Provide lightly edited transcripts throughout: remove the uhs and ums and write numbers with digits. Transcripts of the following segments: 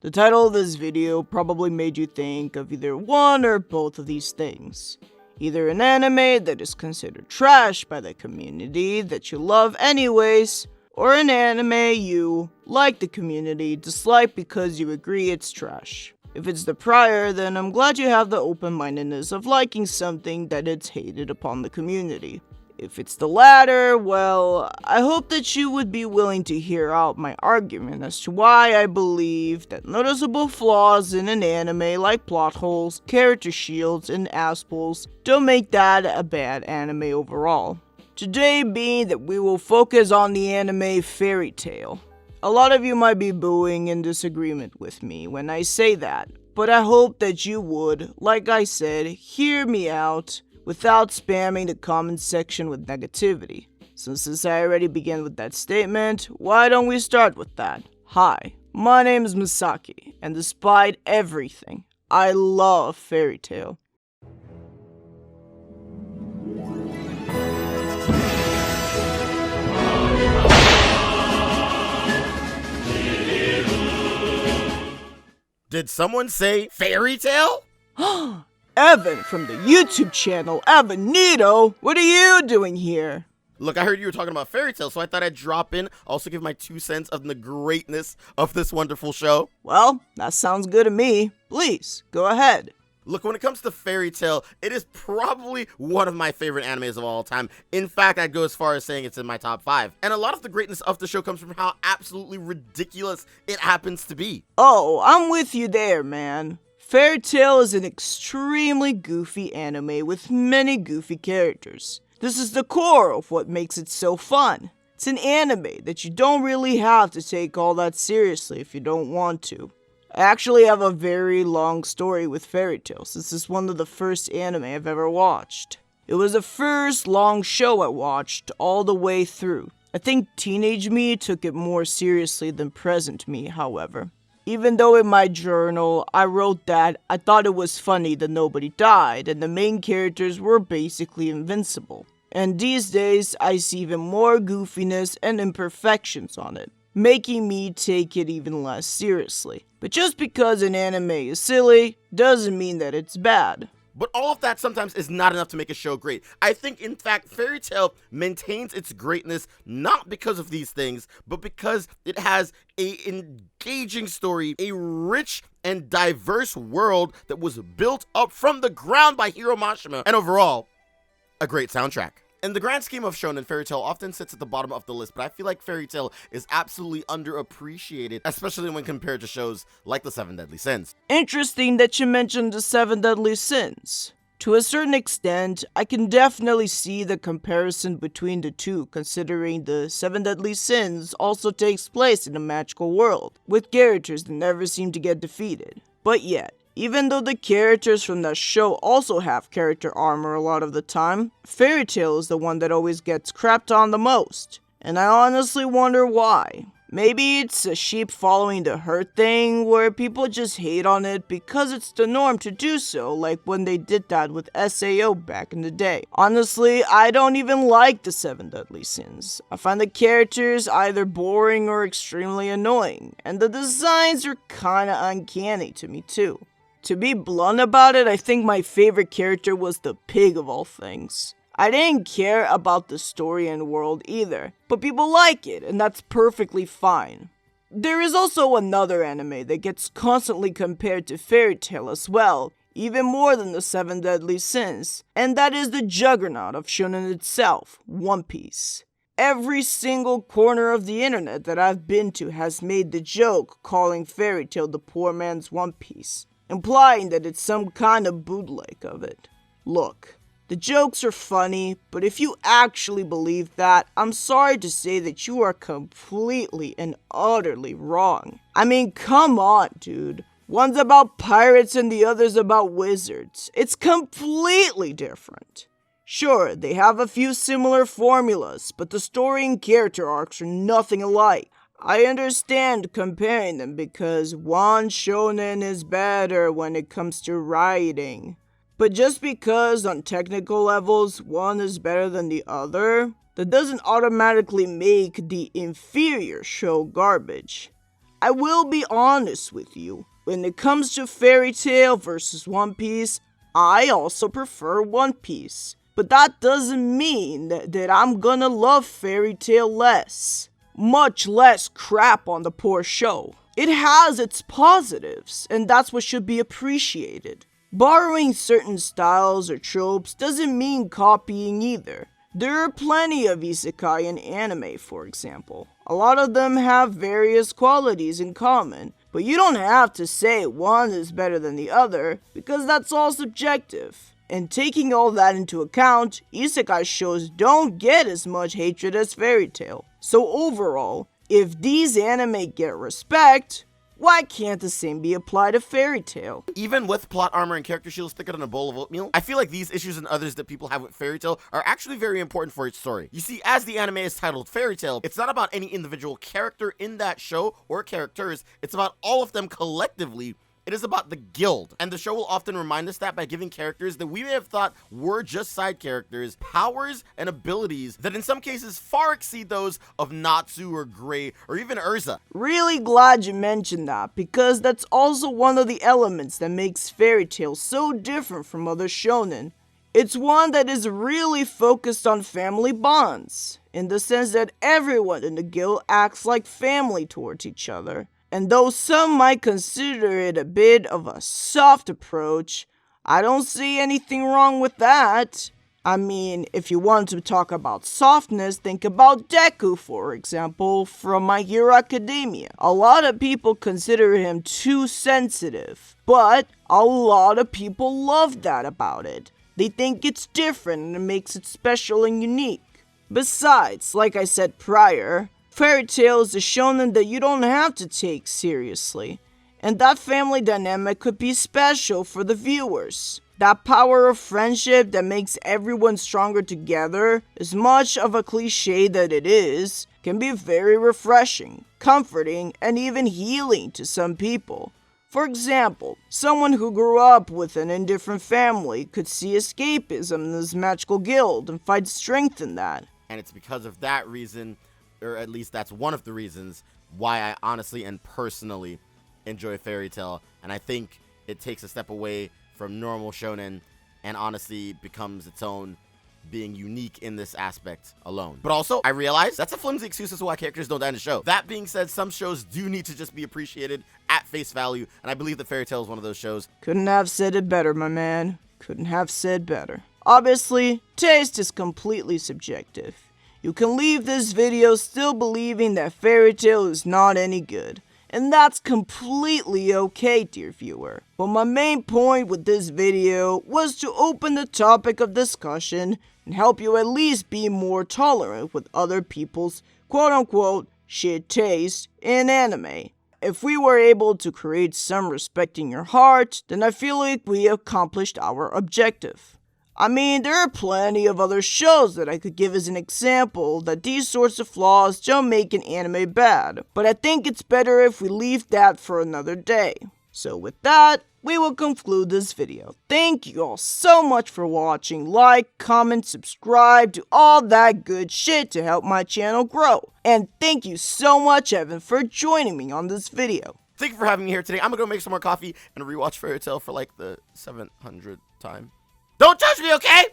The title of this video probably made you think of either one or both of these things. Either an anime that is considered trash by the community that you love anyways, or an anime you, like the community, dislike because you agree it's trash. If it's the prior, then I'm glad you have the open-mindedness of liking something that it's hated upon the community. If it's the latter, well, I hope that you would be willing to hear out my argument as to why I believe that noticeable flaws in an anime like plot holes, character shields, and assholes don't make that a bad anime overall. Today being that we will focus on the anime Fairy Tail. A lot of you might be booing in disagreement with me when I say that, but I hope that you would, like I said, hear me out without spamming the comment section with negativity. Since I already began with that statement, why don't we start with that? Hi, my name is Misaki, and despite everything, I love Fairy Tail. Did someone say fairy tale? Evan from the YouTube channel Evanit0, what are you doing here? Look, I heard you were talking about fairy tale, so I thought I'd drop in, also give my 2 cents of the greatness of this wonderful show. Well, that sounds good to me. Please, go ahead. Look, when it comes to Fairy Tail, it is probably one of my favorite animes of all time. In fact, I'd go as far as saying it's in my top 5. And a lot of the greatness of the show comes from how absolutely ridiculous it happens to be. Oh, I'm with you there, man. Fairy Tail is an extremely goofy anime with many goofy characters. This is the core of what makes it so fun. It's an anime that you don't really have to take all that seriously if you don't want to. I actually have a very long story with Fairy Tail, since it's one of the first anime I've ever watched. It was the first long show I watched all the way through. I think teenage me took it more seriously than present me, however. Even though in my journal I wrote that I thought it was funny that nobody died and the main characters were basically invincible. And these days I see even more goofiness and imperfections on it, making me take it even less seriously. But just because an anime is silly doesn't mean that it's bad. But all of that sometimes is not enough to make a show great. I think, in fact, Fairy Tail maintains its greatness not because of these things, but because it has an engaging story, a rich and diverse world that was built up from the ground by Hiro Mashima, and overall, a great soundtrack. In the grand scheme of shonen, Fairy Tail often sits at the bottom of the list, but I feel like Fairy Tail is absolutely underappreciated, especially when compared to shows like The 7 Deadly Sins. Interesting that you mentioned The 7 Deadly Sins. To a certain extent, I can definitely see the comparison between the two, considering The 7 Deadly Sins also takes place in a magical world, with characters that never seem to get defeated. But yet, even though the characters from that show also have character armor a lot of the time, Fairy Tail is the one that always gets crapped on the most. And I honestly wonder why. Maybe it's a sheep following the herd thing, where people just hate on it because it's the norm to do so, like when they did that with SAO back in the day. Honestly, I don't even like the 7 Deadly Sins. I find the characters either boring or extremely annoying, and the designs are kinda uncanny to me too. To be blunt about it, I think my favorite character was the pig of all things. I didn't care about the story and world either, but people like it, and that's perfectly fine. There is also another anime that gets constantly compared to Fairy Tail as well, even more than the 7 Deadly Sins, and that is the juggernaut of shonen itself, One Piece. Every single corner of the internet that I've been to has made the joke calling Fairy Tail the poor man's One Piece, implying that it's some kind of bootleg of it. Look, the jokes are funny, but if you actually believe that, I'm sorry to say that you are completely and utterly wrong. I mean, come on, dude. One's about pirates and the other's about wizards. It's completely different. Sure, they have a few similar formulas, but the story and character arcs are nothing alike. I understand comparing them because one shonen is better when it comes to writing. But just because on technical levels one is better than the other, that doesn't automatically make the inferior show garbage. I will be honest with you. When it comes to Fairy Tail versus One Piece, I also prefer One Piece. But that doesn't mean that I'm gonna love Fairy Tail less. Much less crap on the poor show. It has its positives, and that's what should be appreciated. Borrowing certain styles or tropes doesn't mean copying either. There are plenty of isekai in anime, for example. A lot of them have various qualities in common, but you don't have to say one is better than the other, because that's all subjective. And taking all that into account, isekai shows don't get as much hatred as Fairy Tail. So overall, if these anime get respect, why can't the same be applied to Fairy Tail? Even with plot armor and character shields thicker than a bowl of oatmeal, I feel like these issues and others that people have with Fairy Tail are actually very important for its story. You see, as the anime is titled Fairy Tail, it's not about any individual character in that show or characters, it's about all of them collectively. It is about the guild, and the show will often remind us that by giving characters that we may have thought were just side characters powers and abilities that in some cases far exceed those of Natsu or Gray or even Urza. Really glad you mentioned that, because that's also one of the elements that makes Fairy Tail so different from other shonen. It's one that is really focused on family bonds, in the sense that everyone in the guild acts like family towards each other. And though some might consider it a bit of a soft approach, I don't see anything wrong with that. I mean, if you want to talk about softness, think about Deku, for example, from My Hero Academia. A lot of people consider him too sensitive, but a lot of people love that about it. They think it's different and it makes it special and unique. Besides, like I said prior, Fairy Tail is a shonen that you don't have to take seriously, and that family dynamic could be special for the viewers. That power of friendship that makes everyone stronger together, as much of a cliche that it is, can be very refreshing, comforting, and even healing to some people. For example, someone who grew up with an indifferent family could see escapism in this magical guild and find strength in that. And it's because of that reason, or at least that's one of the reasons, why I honestly and personally enjoy Fairy Tail. And I think it takes a step away from normal shonen and honestly becomes its own, being unique in this aspect alone. But also, I realize that's a flimsy excuse as to why characters don't die in the show. That being said, some shows do need to just be appreciated at face value, and I believe that Fairy Tail is one of those shows. Couldn't have said it better, my man. Couldn't have said better. Obviously, taste is completely subjective. You can leave this video still believing that Fairy Tail is not any good, and that's completely okay, dear viewer. But my main point with this video was to open the topic of discussion and help you at least be more tolerant with other people's quote-unquote shit taste in anime. If we were able to create some respect in your heart, then I feel like we accomplished our objective. I mean, there are plenty of other shows that I could give as an example that these sorts of flaws don't make an anime bad, but I think it's better if we leave that for another day. So with that, we will conclude this video. Thank you all so much for watching. Like, comment, subscribe, do all that good shit to help my channel grow. And thank you so much, Evan, for joining me on this video. Thank you for having me here today. I'm gonna go make some more coffee and rewatch Fairy Tail for like the 700th time. Don't judge me, okay?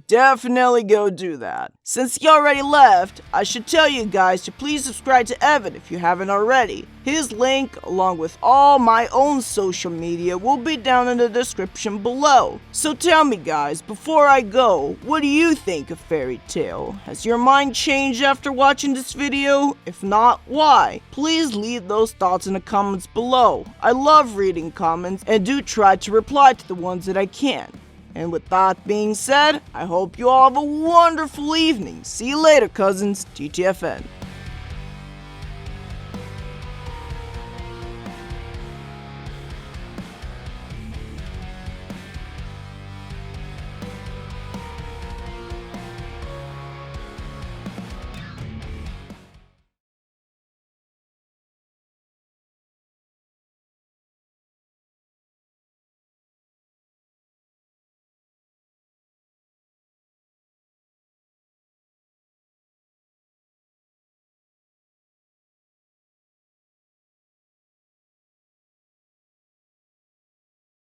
Definitely go do that. Since he already left, I should tell you guys to please subscribe to Evan if you haven't already. His link, along with all my own social media, will be down in the description below. So tell me guys, before I go, what do you think of Fairy Tail? Has your mind changed after watching this video? If not, why? Please leave those thoughts in the comments below. I love reading comments and do try to reply to the ones that I can. And with that being said, I hope you all have a wonderful evening. See you later, cousins. TTFN.